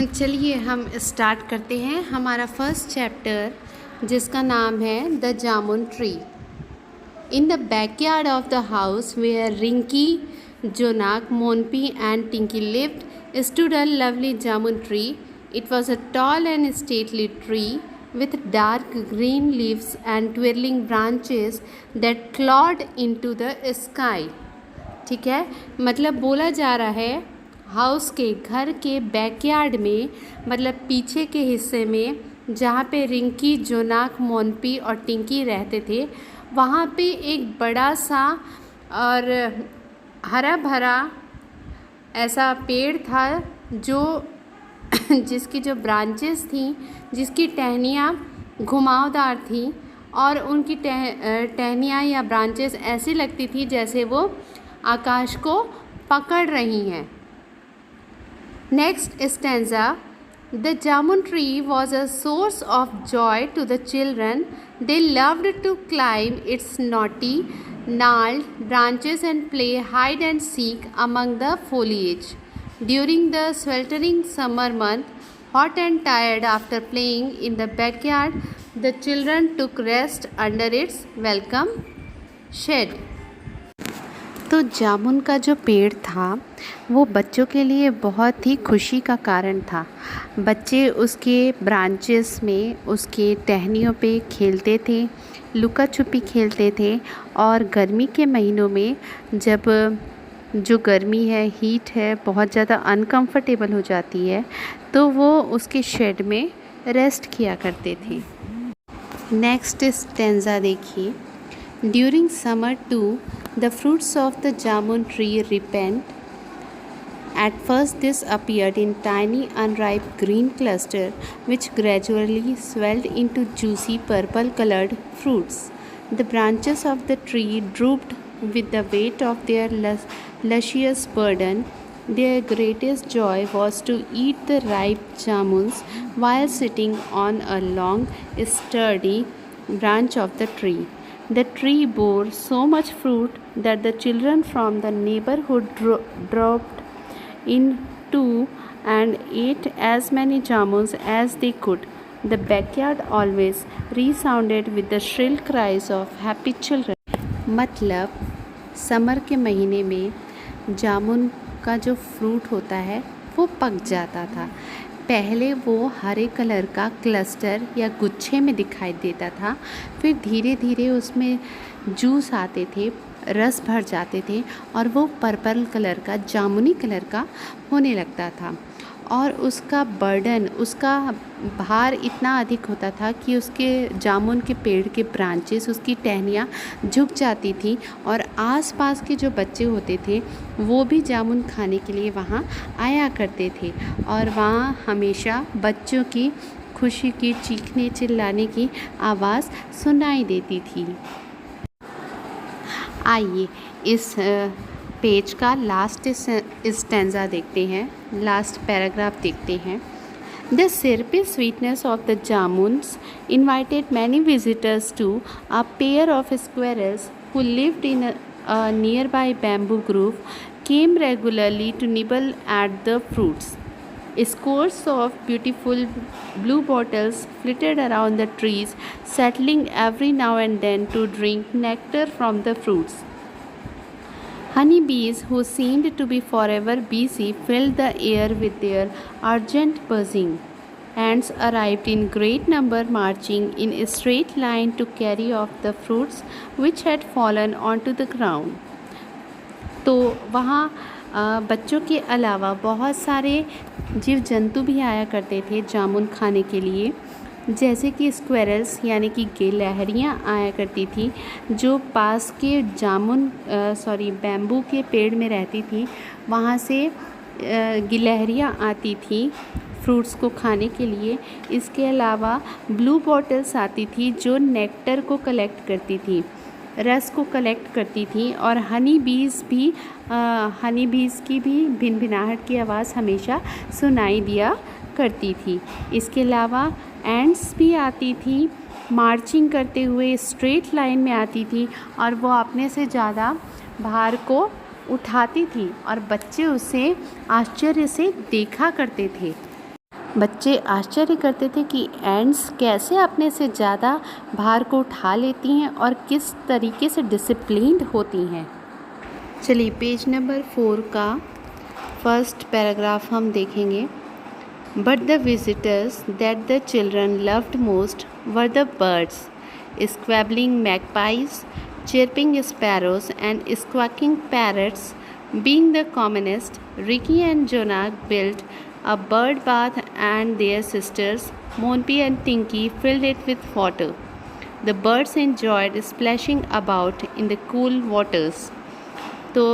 चलिए हम स्टार्ट करते हैं हमारा फर्स्ट चैप्टर, जिसका नाम है the jamun tree. In the backyard of the house where Rinki, Jonak, Monpi and Tinki lived stood a lovely jamun tree. It was a tall and stately tree with dark green leaves and twirling branches that clawed into the sky. ठीक है, मतलब बोला जा रहा है house के घर के बैकयार्ड में, मतलब पीछे के हिस्से में जहाँ पे रिंकी, जोनाक, मोनपी और टिंकी रहते थे, वहाँ पे एक बड़ा सा और हरा भरा ऐसा पेड़ था जो जिसकी जो ब्रांचेस थी, जिसकी टहनियाँ घुमावदार थी और उनकी टहनियाँ या ब्रांचेस ऐसी लगती थी जैसे वो आकाश को पकड़ रही हैं। Next stanza. The jamun tree was a source of joy to the children. They loved to climb its knotty, gnarled branches and play hide and seek among the foliage. During the sweltering summer month, hot and tired after playing in the backyard, the children took rest under its welcome shade. तो जामुन का जो पेड़ था वो बच्चों के लिए बहुत ही खुशी का कारण था। बच्चे उसके ब्रांचेस में, उसके टहनियों पे खेलते थे, लुका छुपी खेलते थे और गर्मी के महीनों में जब जो गर्मी है, हीट है, बहुत ज़्यादा अनकंफर्टेबल हो जाती है, तो वो उसके शेड में रेस्ट किया करते थे। नेक्स्ट स्टेंजा देखिए। During summer too, the fruits of the jamun tree ripened. At first this appeared in tiny unripe green clusters which gradually swelled into juicy purple-colored fruits. The branches of the tree drooped with the weight of their luscious burden. Their greatest joy was to eat the ripe jamuns while sitting on a long, sturdy branch of the tree. The tree bore so much fruit that the children from the neighborhood dropped in too and ate as many jamuns as they could. The backyard always resounded with the shrill cries of happy children. मतलब summer के महीने में जामुन का जो fruit होता है वो पक जाता था। पहले वो हरे कलर का क्लस्टर या गुच्छे में दिखाई देता था, फिर धीरे धीरे उसमें जूस आते थे, रस भर जाते थे और वो पर्पल कलर का, जामुनी कलर का होने लगता था। और उसका बर्डन, उसका भार इतना अधिक होता था कि उसके जामुन के पेड़ के ब्रांचेस, उसकी टहनियाँ झुक जाती थी और आसपास के जो बच्चे होते थे वो भी जामुन खाने के लिए वहाँ आया करते थे और वहाँ हमेशा बच्चों की खुशी की चीखने चिल्लाने की आवाज़ सुनाई देती थी। आइए इस पेज का लास्ट स्टेंजा देखते हैं, लास्ट पैराग्राफ देखते हैं। The syrupy sweetness of the jamuns invited many visitors to a pair of squirrels who lived in a nearby bamboo grove came regularly to nibble at the fruits. Scores of beautiful bluebottles flitted around the trees, settling every now and then to drink nectar from the fruits. Honeybees, who seemed to be forever busy, filled the air with their urgent buzzing. Ants arrived in great number, marching in a straight line to carry off the fruits which had fallen onto the ground. तो वहाँ बच्चों के अलावा बहुत सारे जीव जंतु भी आया करते थे जामुन खाने के लिए, जैसे कि स्क्वेरल्स यानी कि गिलहरियाँ आया करती थी जो पास के बैम्बू के पेड़ में रहती थी। वहाँ से गिलहरियाँ आती थी फ्रूट्स को खाने के लिए। इसके अलावा ब्लू बॉटल्स आती थी जो नेक्टर को कलेक्ट करती थी, रस को कलेक्ट करती थी। और हनी बीज़ की भी भिनभिनाहट की आवाज़ हमेशा सुनाई दिया करती थी। इसके अलावा एंड्स भी आती थी, मार्चिंग करते हुए स्ट्रेट लाइन में आती थी और वो अपने से ज़्यादा भार को उठाती थी और बच्चे उसे आश्चर्य से देखा करते थे। बच्चे आश्चर्य करते थे कि एंड्स कैसे अपने से ज़्यादा भार को उठा लेती हैं और किस तरीके से डिसिप्लिन्ड होती हैं। चलिए पेज नंबर 4 का फर्स्ट पैराग्राफ हम देखेंगे। But the visitors that the children loved most were the birds, squabbling magpies, chirping sparrows and squawking parrots being the commonest. Ricky and Jonak built a bird bath and their sisters, Monpy and Tinky, filled it with water. The birds enjoyed splashing about in the cool waters. तो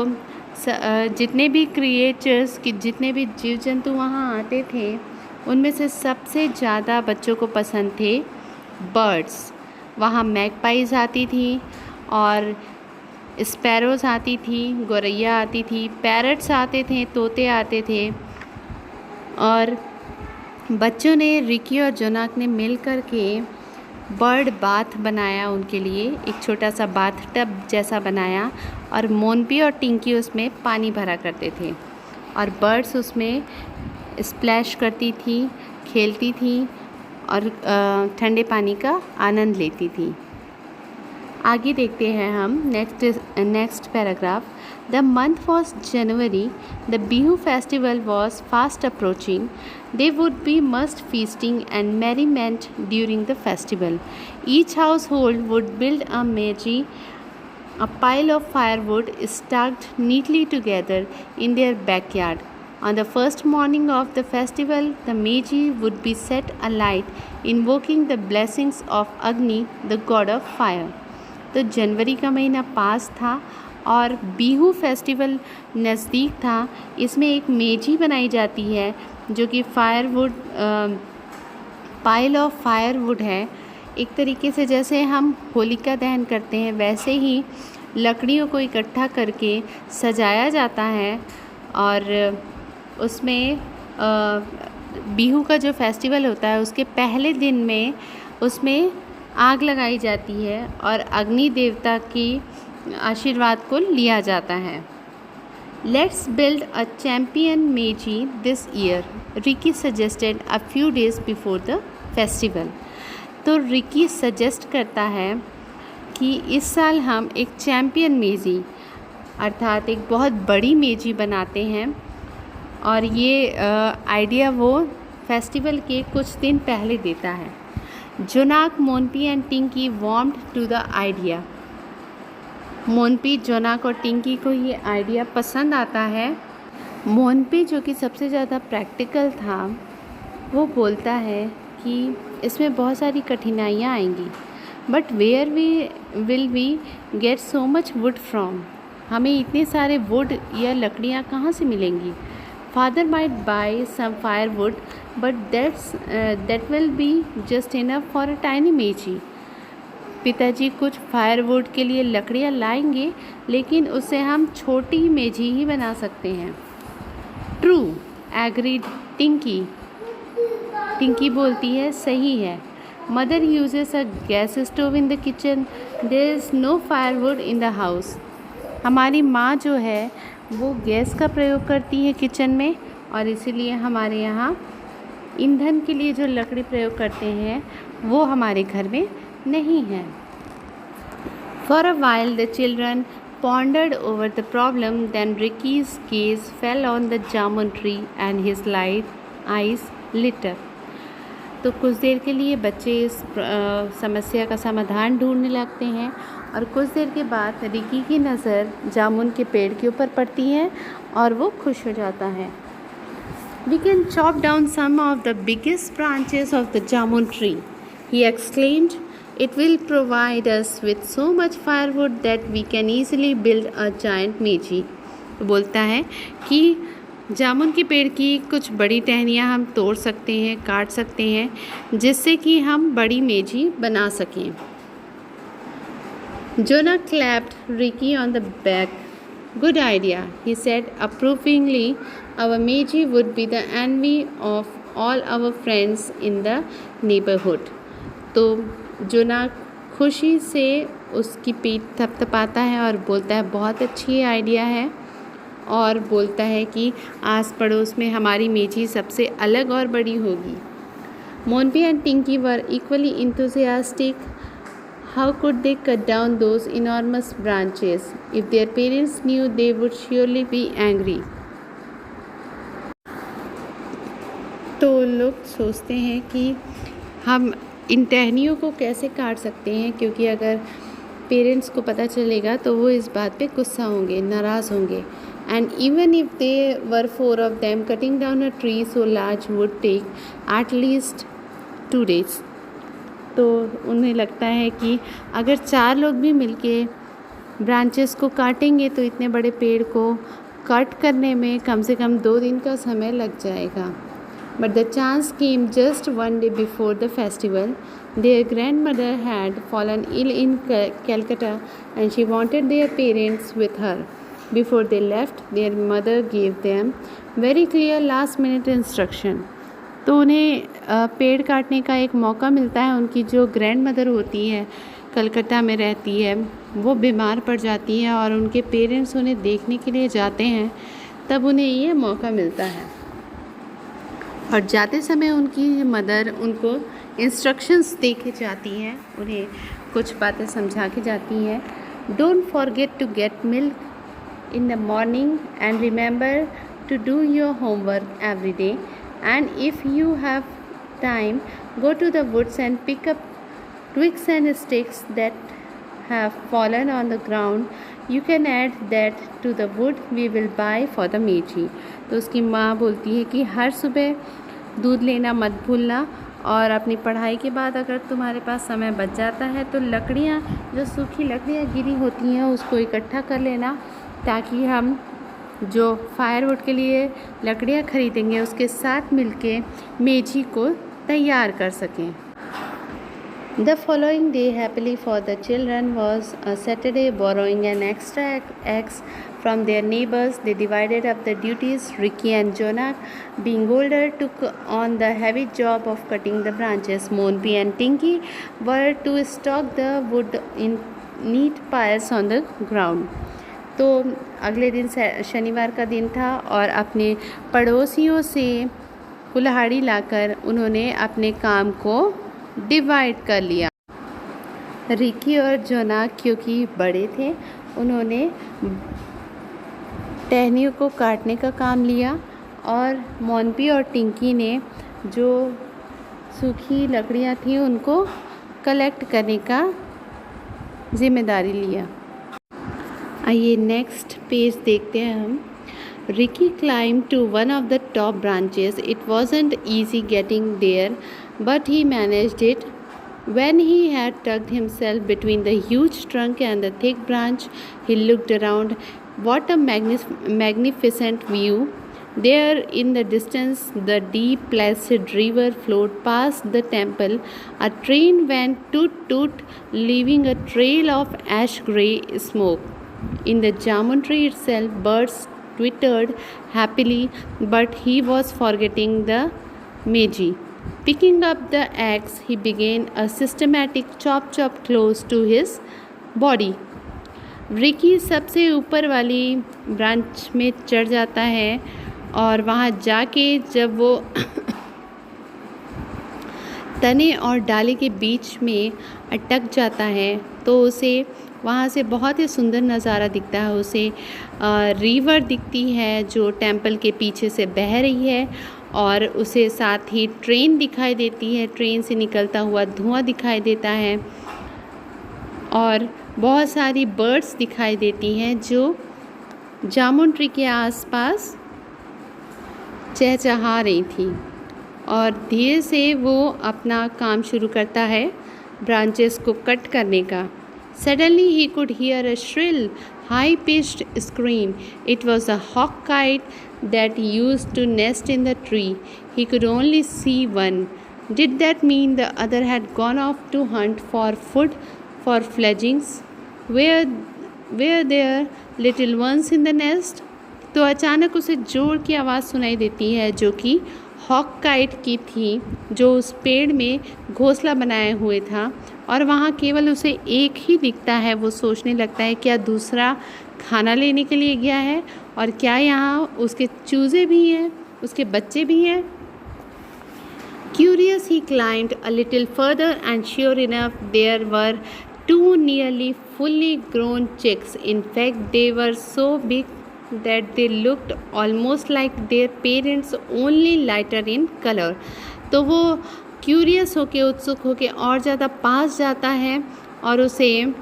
जितने भी creatures कि जितने भी जीव जंतु वहाँ आते थे उनमें से सबसे ज़्यादा बच्चों को पसंद थे बर्ड्स। वहाँ मैगपाइज आती थी और स्पैरोज़ आती थी, गौरैया आती थी, पैरट्स आते थे, तोते आते थे। और बच्चों ने, रिकी और जोनाक ने मिल कर के बर्ड बाथ बनाया उनके लिए, एक छोटा सा बाथ टब जैसा बनाया और मोनपी और टिंकी उसमें पानी भरा करते थे और बर्ड्स उसमें स्प्लैश करती थी, खेलती थी और ठंडे पानी का आनंद लेती थी। आगे देखते हैं हम next paragraph. The month was January, the Bihu festival was fast approaching, they would be must feasting and merriment during the festival. Each household would build a meji, a pile of firewood stacked neatly together in their backyard. On the first morning of the festival, the meji would be set alight, invoking the blessings of Agni, the god of fire. तो जनवरी का महीना पास था और Bihu festival नज़दीक था। इसमें एक मेजी बनाई जाती है जो कि फायरवुड, पाइल ऑफ फायरवुड है। एक तरीके से जैसे हम होलिका दहन करते हैं वैसे ही लकड़ियों को इकट्ठा करके सजाया जाता है और उसमें बिहू का जो फेस्टिवल होता है उसके पहले दिन में उसमें आग लगाई जाती है और अग्नि देवता की आशीर्वाद को लिया जाता है। लेट्स बिल्ड अ चैम्पियन मेजी this year, Ricky suggested a few days before the festival. तो रिकी सजेस्ट करता है कि इस साल हम एक चैम्पियन मेजी अर्थात एक बहुत बड़ी मेजी बनाते हैं और ये आइडिया वो फेस्टिवल के कुछ दिन पहले देता है। Jonak, Monpi and Tinki warmed to the idea. Monpi, Jonak और टिंकी को ये आइडिया पसंद आता है। मोनपी जो कि सबसे ज़्यादा प्रैक्टिकल था वो बोलता है कि इसमें बहुत सारी कठिनाइयाँ आएंगी, but where will we get so much wood from, हमें इतने सारे वुड या लकड़ियाँ कहाँ से मिलेंगी। Father might buy some firewood, but that will be just enough for a tiny meji. पिताजी कुछ फायरवुड के लिए लकड़ियाँ लाएंगे लेकिन उससे हम छोटी मेजी ही बना सकते हैं। ट्रू, एग्रीड टिंकी। टिंकी बोलती है सही है। Mother uses a gas stove in the kitchen, there is no firewood in the house. हमारी माँ जो है वो गैस का प्रयोग करती है किचन में और इसीलिए हमारे यहाँ ईंधन के लिए जो लकड़ी प्रयोग करते हैं वो हमारे घर में नहीं है। For a while the children pondered over the problem, then Ricky's gaze fell on the jamun tree and his eyes lit up. तो कुछ देर के लिए बच्चे इस समस्या का समाधान ढूंढने लगते हैं और कुछ देर के बाद रिकी की नज़र जामुन के पेड़ के ऊपर पड़ती है और वो खुश हो जाता है। We can chop down some of the biggest branches of the jamun tree, he exclaimed. It will provide us with so much firewood that we can easily build a giant meji. बोलता है कि जामुन के पेड़ की कुछ बड़ी टहनियाँ हम तोड़ सकते हैं, काट सकते हैं, जिससे कि हम बड़ी मेजी बना सकें। Jonah clapped Ricky on the back. Good idea, he said approvingly. Our meji would be the envy of all our friends in the neighborhood. तो जोना खुशी से उसकी पीठ थपथपाता है और बोलता है बहुत अच्छी आइडिया है और बोलता है कि आस पड़ोस में हमारी मेजी सबसे अलग और बड़ी होगी। Monpi and Tinki were equally enthusiastic. How could they cut down those enormous branches? If their parents knew, they would surely be angry. तो लोग सोचते हैं कि हम इन टहनियों को कैसे काट सकते हैं, क्योंकि अगर पेरेंट्स को पता चलेगा तो वो इस बात पे गुस्सा होंगे, नाराज़ होंगे. And even if there were 4 of them, cutting down a tree so large would take at least 2 days. तो उन्हें लगता है कि अगर 4 लोग भी मिलके ब्रांचेस को काटेंगे तो इतने बड़े पेड़ को कट करने में कम से कम 2 दिन का समय लग जाएगा. But the chance came just 1 day before the festival. Their grandmother had fallen ill in Calcutta and she wanted their parents with her. Before they left, their mother gave them very clear last minute instruction. तो उन्हें पेड़ काटने का एक मौका मिलता है. उनकी जो ग्रैंड मदर होती है, कलकत्ता में रहती है, वो बीमार पड़ जाती है और उनके पेरेंट्स उन्हें देखने के लिए जाते हैं. तब उन्हें ये मौका मिलता है और जाते समय उनकी मदर उनको इंस्ट्रक्शंस दे के जाती हैं, उन्हें कुछ बातें समझा के जाती हैं. Don't forget to get milk in the morning and remember to do your homework every day. And if you have time, go to the woods and pick up twigs and sticks that have fallen on the ground. You can add that to the wood we will buy for the meiji. तो उसकी माँ बोलती है कि हर सुबह दूध लेना मत भूलना, और अपनी पढ़ाई के बाद अगर तुम्हारे पास समय बच जाता है तो लकड़ियाँ, जो सूखी लकड़ियाँ गिरी होती हैं, उसको इकट्ठा कर लेना, ताकि हम जो फायरवुड के लिए लकड़ियाँ खरीदेंगे उसके साथ मिलके मेजी को तैयार कर सकें. The following day, happily for the children, was a Saturday. Borrowing an extra axe from their neighbors, they divided up the duties. Ricky and Jonah, being older, took on the heavy job of cutting the branches. Monpy and Tinky were to stock the wood in neat piles on the ground. तो अगले दिन शनिवार का दिन था और अपने पड़ोसियों से कुल्हाड़ी लाकर उन्होंने अपने काम को डिवाइड कर लिया. रिकी और जोना क्योंकि बड़े थे, उन्होंने टहनियों को काटने का काम लिया और मोनपी और टिंकी ने जो सूखी लकड़ियाँ थी उनको कलेक्ट करने का जिम्मेदारी लिया. आइए नेक्स्ट पेज देखते हैं हम. Ricky climbed to one of the top branches. It wasn't easy getting there, but he managed it. When he had tucked himself between the huge trunk and the thick branch, he looked around. What a magnificent view! There in the distance, the deep, placid river flowed past the temple. A train went toot-toot, leaving a trail of ash-grey smoke. In the jamun tree itself, birds twittered happily, but he was forgetting the meiji. Picking up the axe, he began a systematic chop close to his body. Ricky सबसे ऊपर वाली branch में चढ़ जाता है और वहाँ जाके जब वो तने और डाली के बीच में अटक जाता है तो उसे वहाँ से बहुत ही सुंदर नज़ारा दिखता है. उसे रिवर दिखती है जो टेंपल के पीछे से बह रही है और उसे साथ ही ट्रेन दिखाई देती है. ट्रेन से निकलता हुआ धुआं दिखाई देता है और बहुत सारी बर्ड्स दिखाई देती हैं जो जामुन ट्री के आसपास चहचहा रही थी. और धीरे से वो अपना काम शुरू करता है ब्रांचेस को कट करने का. Suddenly he could hear a shrill, high-pitched scream. It was a hawk kite that used to nest in the tree. He could only see one. Did that mean the other had gone off to hunt for food for fledglings? Were there little ones in the nest? तो अचानक उसे जोर की आवाज़ सुनाई देती है जो कि हॉक काइट की थी, जो उस पेड़ में घोंसला बनाए हुए था और वहाँ केवल उसे एक ही दिखता है. वो सोचने लगता है क्या दूसरा खाना लेने के लिए गया है और क्या यहाँ उसके चूज़े भी हैं, उसके बच्चे भी हैं। Curious, he climbed a little further, and sure enough, there were two nearly fully grown chicks. In fact, they were so big that they looked almost like their parents, only lighter in color. तो वो curious होके, उत्सुक होके और ज़्यादा पास जाता है और उसे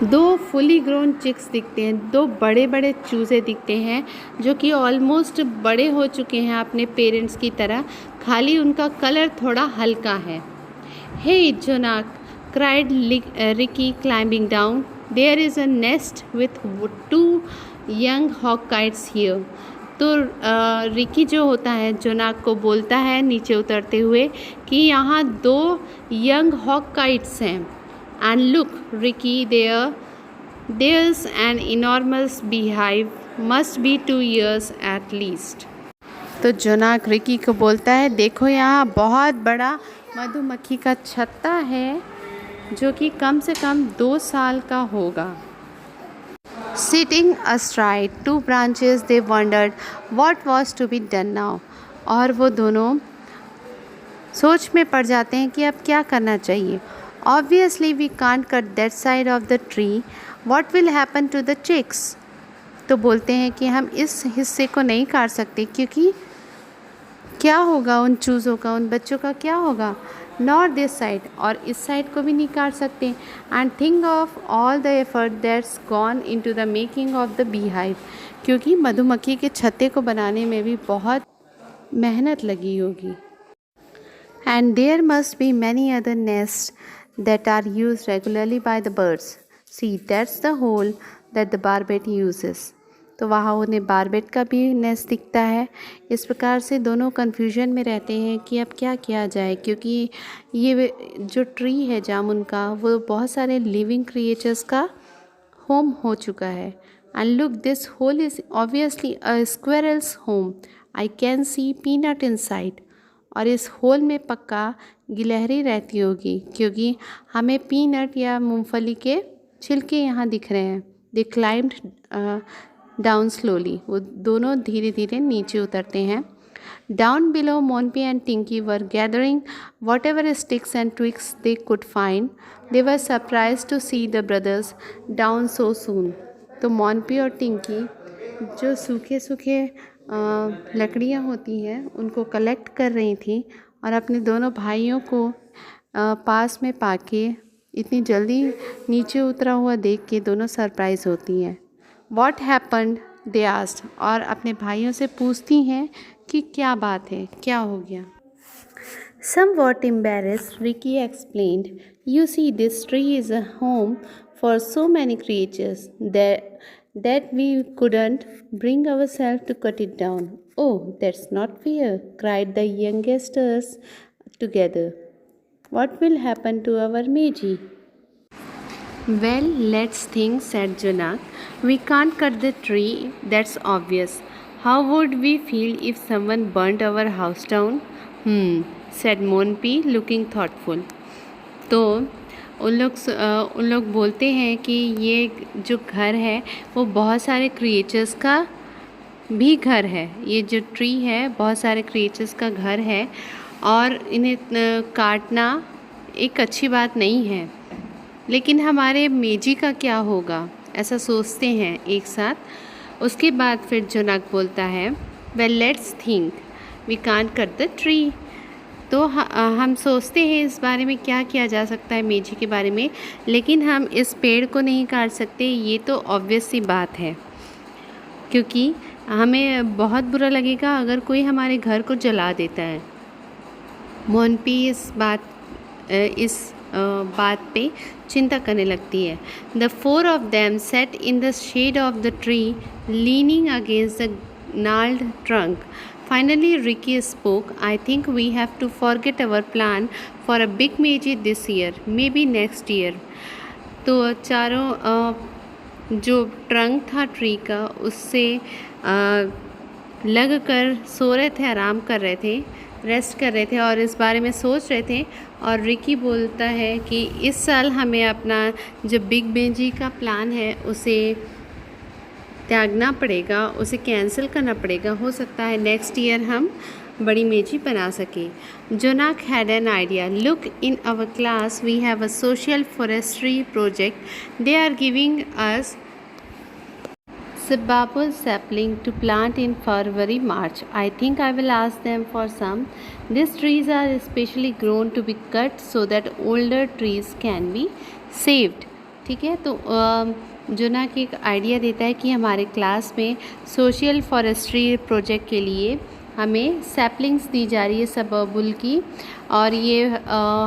दो फुली ग्रोन चिक्स दिखते हैं, दो बड़े बड़े चूज़े दिखते हैं जो कि ऑलमोस्ट बड़े हो चुके हैं अपने पेरेंट्स की तरह, खाली उनका कलर थोड़ा हल्का है। Hey Jonak, cried Riki climbing down, there is a nest with 2 young hawk kites here. तो रिकी जो होता है जोनाक को बोलता है नीचे उतरते हुए कि यहाँ 2 यंग हॉक काइट्स हैं। And look, Ricky, there's an enormous beehive, must be 2 years at least. तो जोनाक रिकी को बोलता है, देखो यहाँ बहुत बड़ा मधुमक्खी का छत्ता है जो कि कम से कम 2 साल का होगा। Sitting astride 2 branches, they wondered what was to be done now. और वो दोनों सोच में पड़ जाते हैं कि अब क्या करना चाहिए। Obviously we can't cut that side of the tree. What will happen to the chicks? तो बोलते हैं कि हम इस हिस्से को नहीं काट सकते क्योंकि क्या होगा उन चूज़ों का, उन बच्चों का क्या होगा। Nor this side, और इस साइड को भी नहीं काट सकते। And think of all the effort that's gone into the making of the beehive. क्योंकि मधुमक्खी के छत्ते को बनाने में भी बहुत मेहनत लगी होगी। And there must be many other nests that are used regularly by the birds. See, that's the hole that the barbet uses. तो वहाँ उन्हें बारबेट का भी नेस्ट दिखता है। इस प्रकार से दोनों कन्फ्यूजन में रहते हैं कि अब क्या किया जाए, क्योंकि ये जो ट्री है जामुन का वो बहुत सारे लिविंग क्रिएचर्स का होम हो चुका है। And look, this hole is obviously a squirrel's home, I can see peanut inside. और इस होल में पक्का गिलहरी रहती होगी क्योंकि हमें पीनट या मूंगफली के छिलके यहाँ दिख रहे हैं। दे क्लाइम्ड डाउन स्लोली, वो दोनों धीरे धीरे नीचे उतरते हैं। Down below, Monpi and Tinki were gathering whatever sticks and twigs they could find. They were surprise to see the brothers down so soon. तो मोनपी और टिंकी जो सूखे सूखे लकड़ियाँ होती हैं उनको कलेक्ट कर रही थी और अपने दोनों भाइयों को पास में पाके इतनी जल्दी नीचे उतरा हुआ देख के दोनों सरप्राइज़ होती हैं। What happened? they asked, और अपने भाइयों से पूछती हैं कि क्या बात है, क्या हो गया। Somewhat embarrassed, Ricky explained, "You see, this tree is a home for so many creatures that we couldn't bring ourselves to cut it down." "Oh, that's not fair," cried the youngsters together. "What will happen to our Meiji?" "Well, let's think," said Jonak. "We can't cut the tree, that's obvious. How would we feel if someone burnt our house down?" said Monpy, looking thoughtful. तो उन लोग बोलते हैं कि ये जो घर है वो बहुत सारे क्रिएचर्स का भी घर है। ये जो ट्री है बहुत सारे क्रिएचर्स का घर है और इन्हें काटना एक अच्छी बात नहीं है। लेकिन हमारे मेजी का क्या होगा, ऐसा सोचते हैं एक साथ। उसके बाद फिर जोनाक बोलता है, well let's think, we can't cut the tree. तो हम सोचते हैं इस बारे में क्या किया जा सकता है मेजी के बारे में, लेकिन हम इस पेड़ को नहीं काट सकते, ये तो ऑब्वियस सी बात है। क्योंकि हमें बहुत बुरा लगेगा अगर कोई हमारे घर को जला देता है। मोनपी इस बात पे चिंता करने लगती है। The 4 of them sat in the shade of the tree, leaning against the gnarled trunk. Finally, Ricky spoke. "I think we have to forget our plan for a big Meiji this year, maybe next year." तो चारों जो trunk था tree का उससे लग कर सो रहे थे, आराम कर रहे थे। रेस्ट कर रहे थे और इस बारे में सोच रहे थे, और रिकी बोलता है कि इस साल हमें अपना जो बिग मेजी का प्लान है उसे त्यागना पड़ेगा, उसे कैंसिल करना पड़ेगा। हो सकता है नेक्स्ट ईयर हम बड़ी मेजी बना सकें। Jonak had an idea. Look, in our class we have a social forestry project. They are giving us sababul sapling to plant in February March. I think I will ask them for some. These trees are especially grown to be cut so that older trees can be saved. ठीक है, तो जोनाक एक idea देता है कि हमारे class में social forestry project के लिए हमें सैपलिंग्स दी जा रही है सबबुल की, और ये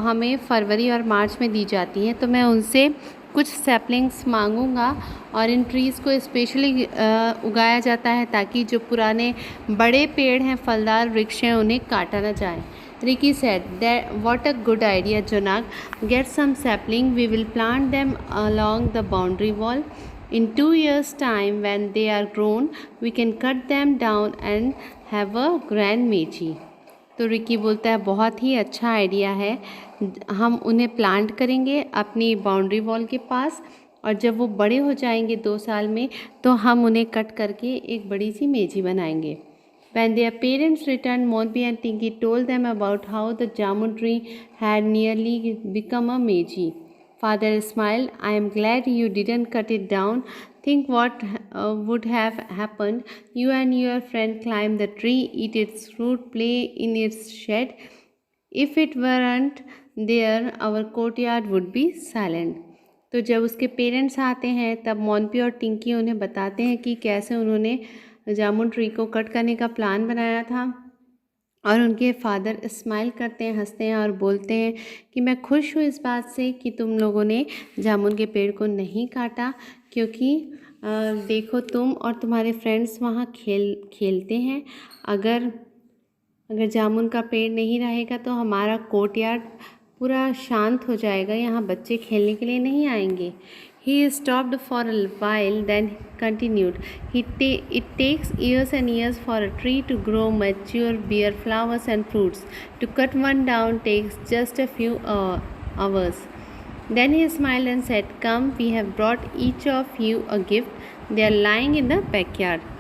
हमें फरवरी और मार्च में दी जाती हैं। तो मैं उनसे कुछ सैपलिंग्स मांगूंगा, और इन ट्रीज़ को स्पेशली उगाया जाता है ताकि जो पुराने बड़े पेड़ हैं, फलदार वृक्ष हैं, उन्हें काटा ना जाए। Ricky said, "That what a good idea, Jonak. Get some sapling. We will plant them along the boundary wall. In 2 years' time, when they are grown, we can cut them down and have a grand meiji." तो Ricky बोलता है बहुत ही अच्छा idea है, हम उन्हें plant करेंगे अपनी बाउंड्री वॉल के पास, और जब वो बड़े हो जाएंगे 2 साल में तो हम उन्हें कट करके एक बड़ी सी मेजी बनाएंगे। When their parents returned, Monpi and Tinky told them about how the jamun tree had nearly become a meiji. Father smiled. "I am glad you didn't cut it down. Think what would have happened. You and your friend climb the tree, eat its fruit, play in its shade. If it weren't there, our courtyard would be silent." तो जब उसके parents आते हैं तब मोनपी और टिंकी उन्हें बताते हैं कि कैसे उन्होंने जामुन ट्री को कट करने का प्लान बनाया था, और उनके फादर स्माइल करते हैं, हंसते हैं और बोलते हैं कि मैं खुश हूँ इस बात से कि तुम लोगों ने जामुन के पेड़ को नहीं काटा, क्योंकि देखो तुम और तुम्हारे फ्रेंड्स वहाँ खेलते हैं। अगर जामुन का पेड़ नहीं रहेगा तो हमारा कोर्टयार्ड पूरा शांत हो जाएगा, यहाँ बच्चे खेलने के लिए नहीं आएंगे। He stopped for a while, then continued. It takes years and years for a tree to grow mature, bear flowers and fruits. To cut one down takes just a few hours. Then he smiled and said, "Come, we have brought each of you a gift. They are lying in the backyard."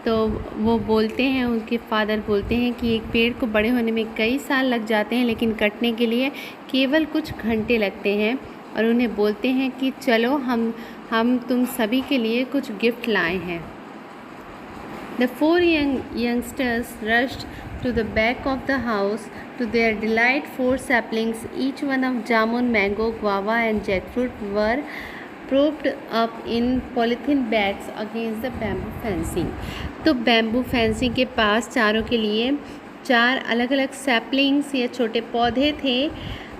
तो वो बोलते हैं, उनके father बोलते हैं कि एक पेड़ को बड़े होने में कई साल लग जाते हैं, लेकिन कटने के लिए केवल कुछ घंटे लगते हैं, और उन्हें बोलते हैं कि चलो हम तुम सभी के लिए कुछ गिफ्ट लाए हैं। The 4 youngsters rushed to the back of the house. To their delight, 4 saplings, each one of jamun, mango, guava and jackfruit, were propped up in polythene bags against the bamboo fencing. तो bamboo fencing के पास चारों के लिए 4 अलग अलग saplings या छोटे पौधे थे,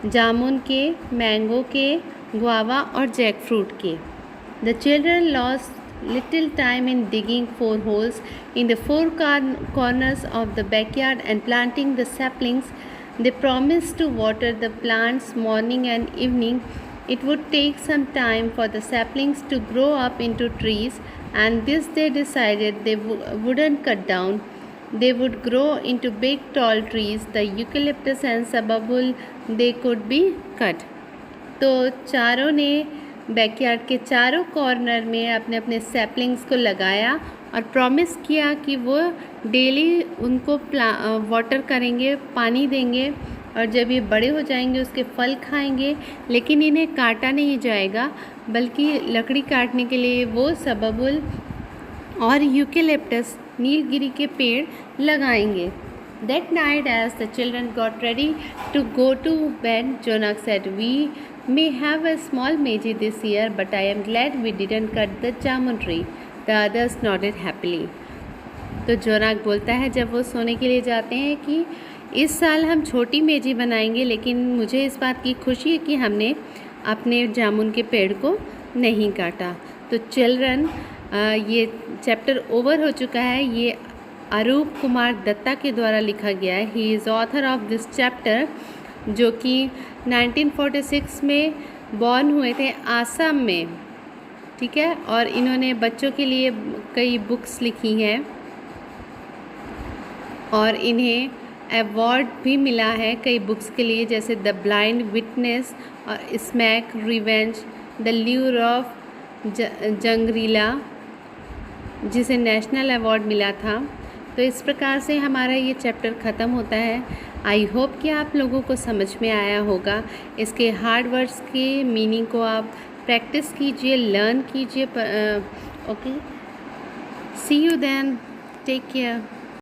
जामुन के, मैंगो के, गुआवा और जैक फ्रूट के। The children lost little time in digging 4 holes in the 4 corners of the backyard and planting the saplings. They promised to water the plants morning and evening. It would take some time for the saplings to grow up into trees, and this they decided they wouldn't cut down. They would grow into big tall trees. The eucalyptus and sababul they could be cut. तो चारों ने backyard के चारों corner में अपने अपने saplings को लगाया और प्रॉमिस किया कि वो डेली उनको वाटर करेंगे, पानी देंगे, और जब ये बड़े हो जाएंगे उसके फल खाएंगे, लेकिन इन्हें काटा नहीं जाएगा, बल्कि लकड़ी काटने के लिए वो सबबुल और यूकेलिप्टस नीलगिरी के पेड़ लगाएंगे। That night, as the children got ready to go to bed, Jonak said, "We may have a small meiji this year, but I am glad we didn't cut the jamun tree." The others nodded happily. तो जोनाक बोलता है जब वो सोने के लिए जाते हैं कि इस साल हम छोटी मेजी बनाएंगे, लेकिन मुझे इस बात की खुशी है कि हमने अपने जामुन के पेड़ को नहीं काटा। तो चिल्ड्रन, ये चैप्टर ओवर हो चुका है। ये अरूप कुमार दत्ता के द्वारा लिखा गया है। He is author of this chapter, जो कि 1946 में बॉर्न हुए थे आसाम में, ठीक है, और इन्होंने बच्चों के लिए कई बुक्स लिखी हैं, और इन्हें अवार्ड भी मिला है कई बुक्स के लिए, जैसे द ब्लाइंड विटनेस और smack revenge, the lure of Jangrila, जिसे नेशनल अवार्ड मिला था। तो इस प्रकार से हमारा ये चैप्टर ख़त्म होता है। आई होप कि आप लोगों को समझ में आया होगा। इसके हार्ड वर्ड्स के मीनिंग को आप प्रैक्टिस कीजिए, लर्न कीजिए। Okay, see you then, take care.